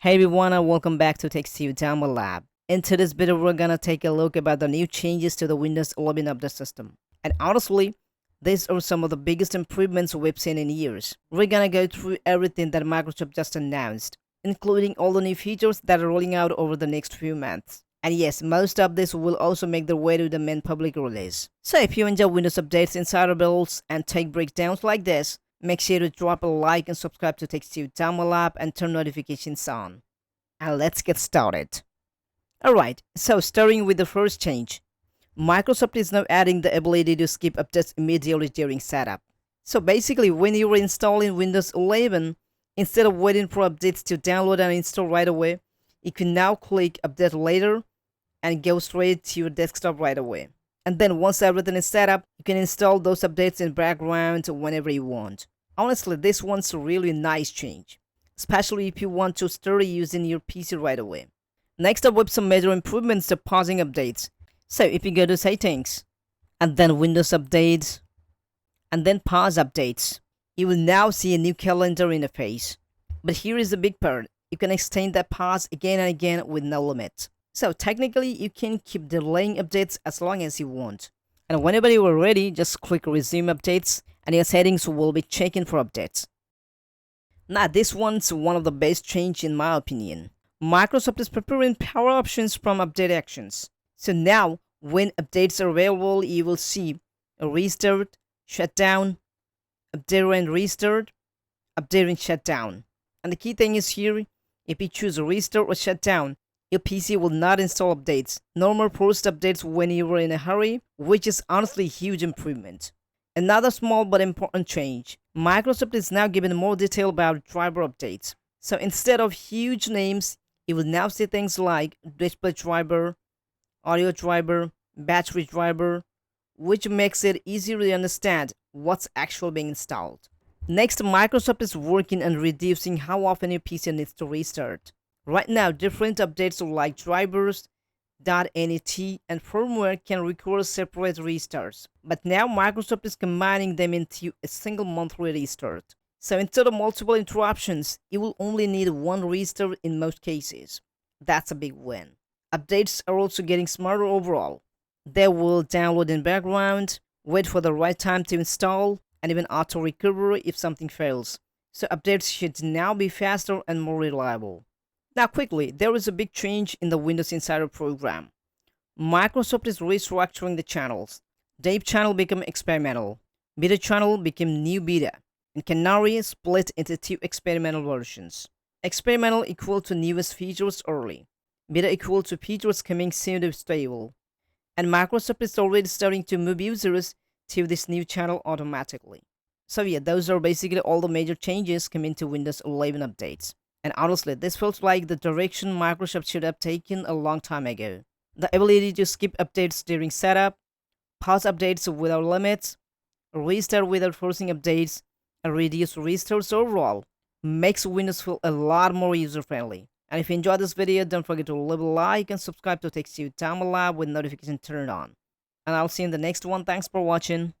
Hey everyone and welcome back to Tech Sudama Lab. In today's video we're gonna take a look about the new changes to the Windows 11 update system. And honestly, these are some of the biggest improvements we've seen in years. We're gonna go through everything that Microsoft just announced, including all the new features that are rolling out over the next few months. And yes, most of this will also make their way to the main public release. So if you enjoy Windows updates, insider builds, and tech breakdowns like this, make sure to drop a like and subscribe to Tech Sudama Lab and turn notifications on. And let's get started. Alright, so starting with the first change. Microsoft is now adding the ability to skip updates immediately during setup. So basically, when you are installing Windows 11, instead of waiting for updates to download and install right away, you can now click Update Later and go straight to your desktop right away. And then once everything is set up, you can install those updates in background whenever you want. Honestly, this one's a really nice change, especially if you want to start using your PC right away. Next up with some major improvements to pausing updates. So if you go to Settings, and then Windows Updates, and then Pause Updates, you will now see a new calendar interface. But here is the big part, you can extend that pause again and again with no limit. So technically, you can keep delaying updates as long as you want. And whenever you are ready, just click Resume Updates and your settings will be checking for updates. Now this one's one of the best changes in my opinion. Microsoft is preparing power options from update actions. So now, when updates are available, you will see a restart, shutdown, update and restart, update and shutdown. And the key thing is here, if you choose a restart or shutdown, your PC will not install updates, normal forced updates when you are in a hurry, which is honestly a huge improvement. Another small but important change, Microsoft is now giving more detail about driver updates. So instead of huge names, you will now see things like display driver, audio driver, battery driver, which makes it easier to understand what's actually being installed. Next, Microsoft is working on reducing how often your PC needs to restart. Right now, different updates like drivers, .NET, and firmware can require separate restarts. But now Microsoft is combining them into a single monthly restart. So instead of multiple interruptions, you will only need one restart in most cases. That's a big win. Updates are also getting smarter overall. They will download in background, wait for the right time to install, and even auto-recover if something fails. So updates should now be faster and more reliable. Now quickly, there is a big change in the Windows Insider program. Microsoft is restructuring the channels. Dev channel became experimental, beta channel became new beta, and Canary split into two experimental versions. Experimental equal to newest features early, beta equal to features coming soon to stable. And Microsoft is already starting to move users to this new channel automatically. So yeah, those are basically all the major changes coming to Windows 11 updates. And honestly, this feels like the direction Microsoft should have taken a long time ago. The ability to skip updates during setup, pause updates without limits, restart without forcing updates, and reduce restarts overall makes Windows feel a lot more user-friendly. And if you enjoyed this video, don't forget to leave a like and subscribe to Tech Sudama Lab with notifications turned on. And I'll see you in the next one. Thanks for watching.